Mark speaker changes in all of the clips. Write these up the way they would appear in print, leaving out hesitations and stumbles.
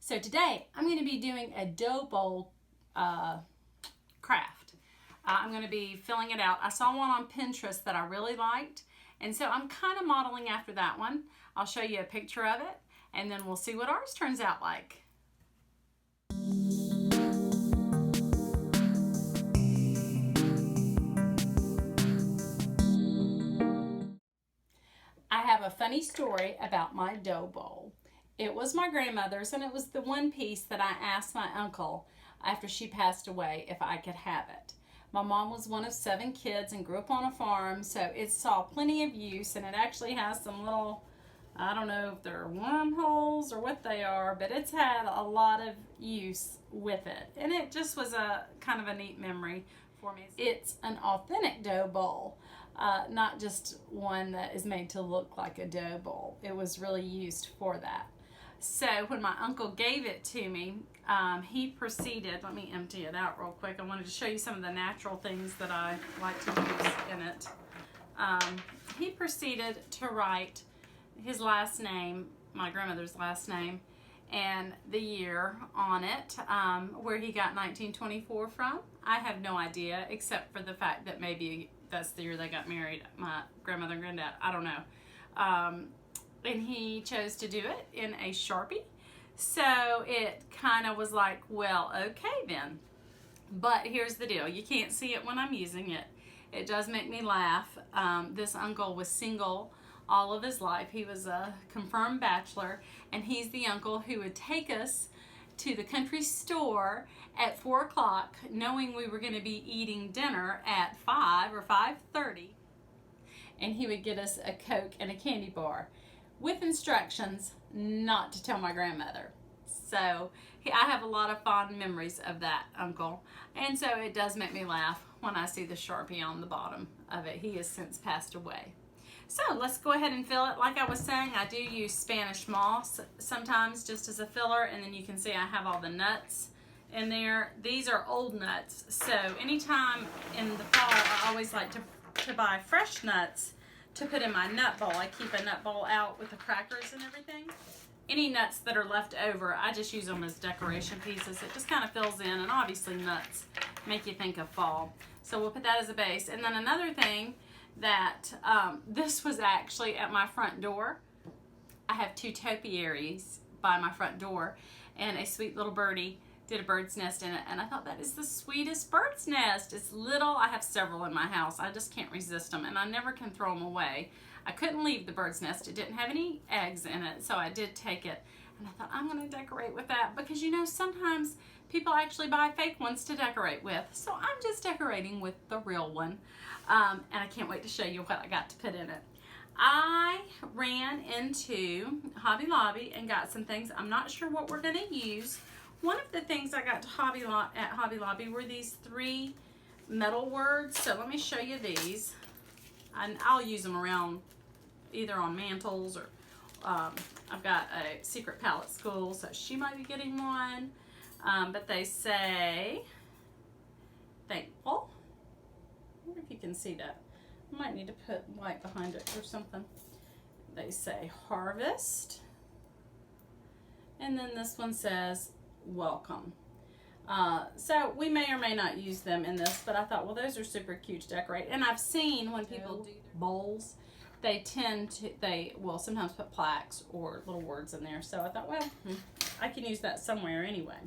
Speaker 1: So today I'm going to be doing a dough bowl craft. I'm going to be filling it out. I saw one on Pinterest that I really liked, and so I'm kind of modeling after that one. I'll show you a picture of it, and then we'll see what ours turns out like. I have a funny story about my dough bowl. It was my grandmother's, and it was the one piece that I asked my uncle after she passed away if I could have it. My mom was one of 7 kids and grew up on a farm, so it saw plenty of use, and it actually has some little, I don't know if they're wormholes or what they are, but it's had a lot of use with it, and it just was a kind of a neat memory for me. It's an authentic dough bowl, not just one that is made to look like a dough bowl. It was really used for that. So when my uncle gave it to me, he proceeded, let me empty it out real quick. I wanted to show you some of the natural things that I like to use in it. He proceeded to write his last name, my grandmother's last name, and the year on it, where he got 1924 from. I have no idea, except for the fact that maybe that's the year they got married, my grandmother and granddad. I don't know. And he chose to do it in a Sharpie. So it kind of was like, well, okay then. But here's the deal. You can't see it when I'm using it. It does make me laugh. This uncle was single all of his life. He was a confirmed bachelor, and he's the uncle who would take us to the country store at 4 o'clock, knowing we were going to be eating dinner at 5 or 5:30. And he would get us a Coke and a candy bar, with instructions not to tell my grandmother. So I have a lot of fond memories of that uncle, and so it does make me laugh when I see the Sharpie on the bottom of it. He has since passed away. So let's go ahead and fill it. Like I was saying, I do use Spanish moss sometimes just as a filler, and then you can see I have all the nuts in there. These are old nuts, so anytime in the fall I always like to buy fresh nuts to put in my nut bowl. I keep a nut bowl out with the crackers and everything. Any nuts that are left over, I just use them as decoration pieces. It just kind of fills in, and obviously nuts make you think of fall. So we'll put that as a base. And then another thing that, this was actually at my front door. I have 2 topiaries by my front door, and a sweet little birdie did a bird's nest in it, and I thought that is the sweetest bird's nest. It's little. I have several in my house. I just can't resist them, and I never can throw them away. I couldn't leave the bird's nest. It didn't have any eggs in it, so I did take it, and I thought I'm going to decorate with that, because you know sometimes people actually buy fake ones to decorate with, so I'm just decorating with the real one. And I can't wait to show you what I got to put in it. I ran into Hobby Lobby and got some things. I'm not sure what we're going to use. One of the things I got to at Hobby Lobby were these 3 metal words. So let me show you these. And I'll use them around either on mantles or I've got a secret palette school, so she might be getting one. But they say thankful. I wonder if you can see that. I might need to put light behind it or something. They say harvest. And then this one says welcome. So we may or may not use them in this, but I thought, well, those are super cute to decorate. And I've seen when people do their bowls, they tend to, they will sometimes put plaques or little words in there. So I thought, well, I can use that somewhere anyway.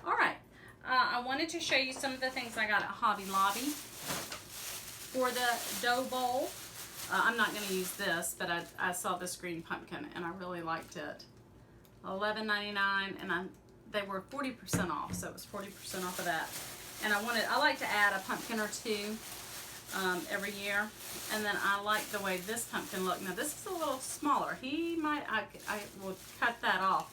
Speaker 1: All right. I wanted to show you some of the things I got at Hobby Lobby for the dough bowl. I'm not going to use this, but I saw this green pumpkin and I really liked it. $11.99, and they were 40% off, so it was 40% off of that. And I like to add a pumpkin or 2 every year, and then I like the way this pumpkin looked. Now this is a little smaller. He might, I will cut that off.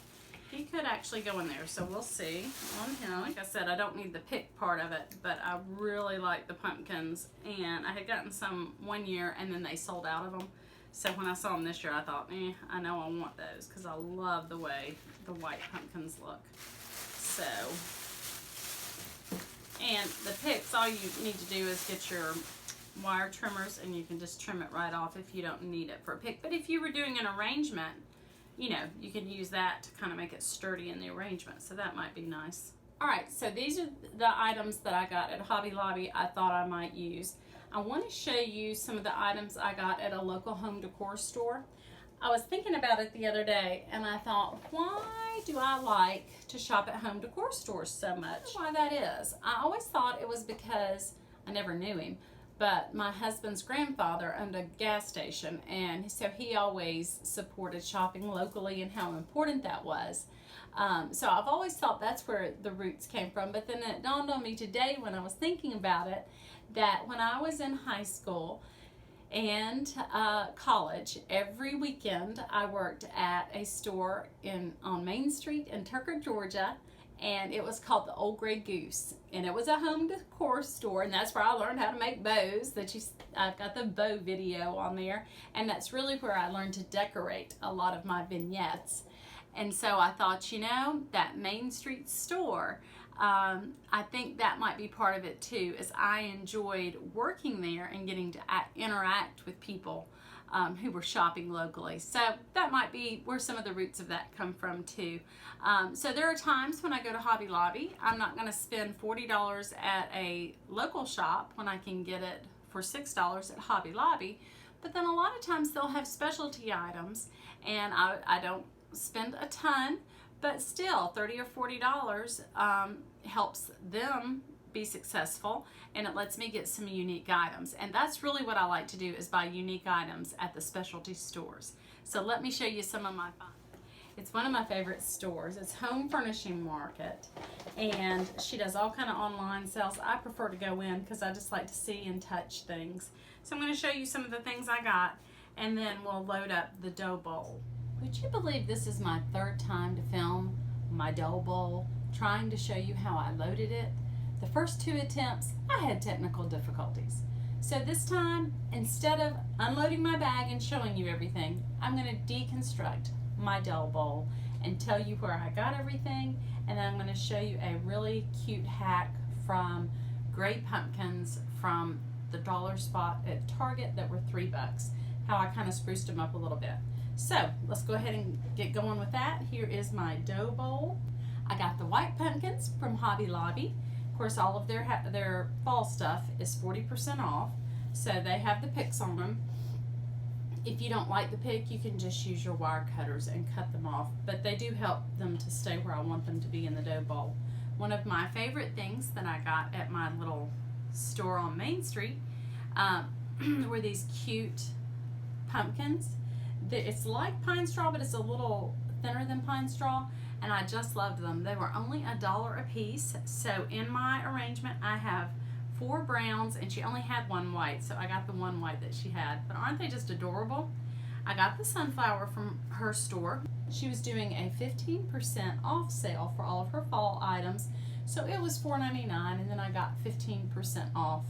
Speaker 1: He could actually go in there, so we'll see on him. Like I said, I don't need the pick part of it, but I really like the pumpkins, and I had gotten some one year and then they sold out of them. So when I saw them this year, I thought, I know I want those, because I love the way the white pumpkins look. So, and the picks, all you need to do is get your wire trimmers, and you can just trim it right off if you don't need it for a pick. But if you were doing an arrangement, you know, you can use that to kind of make it sturdy in the arrangement. So that might be nice. All right, so these are the items that I got at Hobby Lobby I thought I might use. I want to show you some of the items I got at a local home decor store. I was thinking about it the other day and I thought, why do I like to shop at home decor stores so much? Why that is. I always thought it was because I never knew him, but my husband's grandfather owned a gas station, and so he always supported shopping locally and how important that was. So I've always thought that's where the roots came from, but then it dawned on me today when I was thinking about it that when I was in high school and college, every weekend I worked at a store on Main Street in Tucker, Georgia, and it was called the Old Grey Goose, and it was a home decor store, and that's where I learned how to make bows. I've got the bow video on there, and that's really where I learned to decorate a lot of my vignettes. And so I thought, you know, that Main Street store, I think that might be part of it too, as I enjoyed working there and getting to interact with people who were shopping locally. So that might be where some of the roots of that come from too. So there are times when I go to Hobby Lobby, I'm not going to spend $40 at a local shop when I can get it for $6 at Hobby Lobby. But then a lot of times they'll have specialty items, and I don't spend a ton, but still $30 or $40 helps them be successful, and it lets me get some unique items. And that's really what I like to do, is buy unique items at the specialty stores. So let me show you some of my finds. It's one of my favorite stores. It's Home Furnishing Market, and she does all kind of online sales. I prefer to go in because I just like to see and touch things. So I'm going to show you some of the things I got, and then we'll load up the dough bowl. Would you believe this is my third time to film my dough bowl, trying to show you how I loaded it? The first 2 attempts, I had technical difficulties. So this time, instead of unloading my bag and showing you everything, I'm going to deconstruct my dough bowl and tell you where I got everything, and then I'm going to show you a really cute hack from gray pumpkins from the dollar spot at Target that were $3, how I kind of spruced them up a little bit. So let's go ahead and get going with that. Here is my dough bowl. I got the white pumpkins from Hobby Lobby. Of course, all of their fall stuff is 40% off, so they have the picks on them. If you don't like the pick, you can just use your wire cutters and cut them off, but they do help them to stay where I want them to be in the dough bowl. One of my favorite things that I got at my little store on Main Street were these cute pumpkins. It's like pine straw, but it's a little thinner than pine straw, and I just loved them. They were only $1 a piece. So in my arrangement, I have 4 browns, and she only had 1 white, so I got the 1 white that she had. But aren't they just adorable? I got the sunflower from her store. She was doing a 15% off sale for all of her fall items, so it was $4.99, and then I got 15% off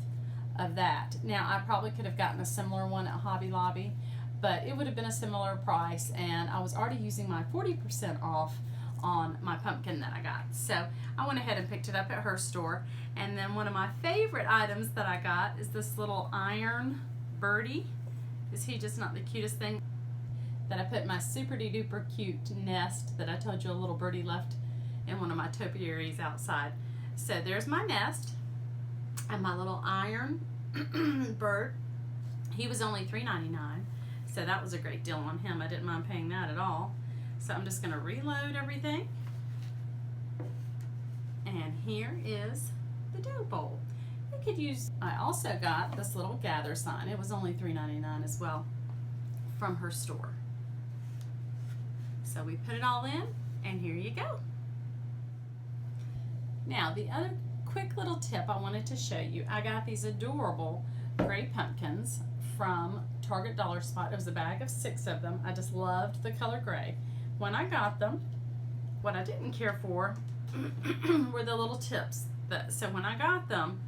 Speaker 1: of that. Now, I probably could have gotten a similar one at Hobby Lobby, but it would have been a similar price, and I was already using my 40% off on my pumpkin that I got. So I went ahead and picked it up at her store. And then one of my favorite items that I got is this little iron birdie. Is he just not the cutest thing? That I put in my super duper cute nest that I told you a little birdie left in one of my topiaries outside. So there's my nest and my little iron bird. He was only $3.99. So that was a great deal on him. I didn't mind paying that at all. So I'm just going to reload everything. And here is the dough bowl. You could use, I also got this little gather sign. It was only $3.99 as well from her store. So we put it all in, and here you go. Now the other quick little tip I wanted to show you. I got these adorable gray pumpkins from Target Dollar Spot. It was a bag of 6 of them. I just loved the color gray. When I got them, what I didn't care for were the little tips. So when I got them,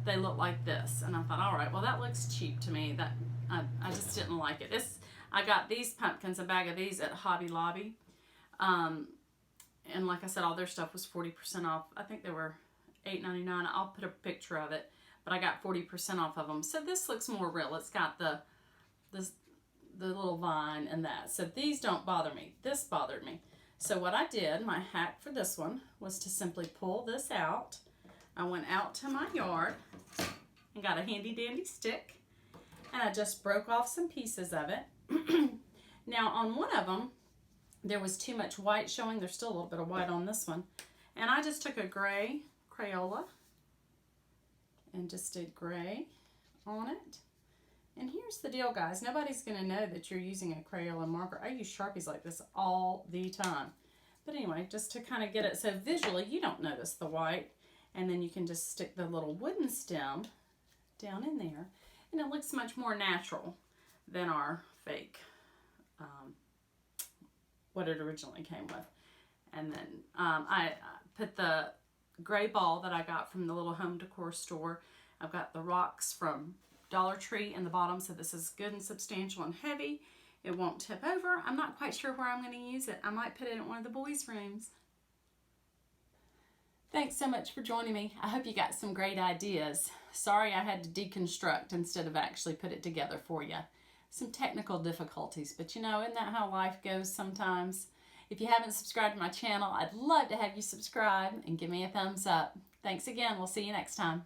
Speaker 1: they looked like this, and I thought, all right, well that looks cheap to me. That I just didn't like it. I got these pumpkins, a bag of these at Hobby Lobby, and like I said, all their stuff was 40% off. I think they were $8.99. I'll put a picture of it, but I got 40% off of them. So this looks more real. It's got the little vine and that. So these don't bother me. This bothered me. So what I did, my hack for this one, was to simply pull this out. I went out to my yard and got a handy dandy stick, and I just broke off some pieces of it. Now on one of them, there was too much white showing. There's still a little bit of white on this one. And I just took a gray Crayola and just did gray on it. And here's the deal, guys. Nobody's going to know that you're using a Crayola marker. I use Sharpies like this all the time. But anyway, just to kind of get it so visually you don't notice the white. And then you can just stick the little wooden stem down in there. And it looks much more natural than our fake, what it originally came with. And then I put the gray ball that I got from the little home decor store. I've got the rocks from Dollar Tree in the bottom, so this is good and substantial and heavy. It won't tip over. I'm not quite sure where I'm going to use it. I might put it in one of the boys' rooms. Thanks so much for joining me. I hope you got some great ideas. Sorry I had to deconstruct instead of actually put it together for you. Some technical difficulties, but you know, isn't that how life goes sometimes? If you haven't subscribed to my channel, I'd love to have you subscribe and give me a thumbs up. Thanks again. We'll see you next time.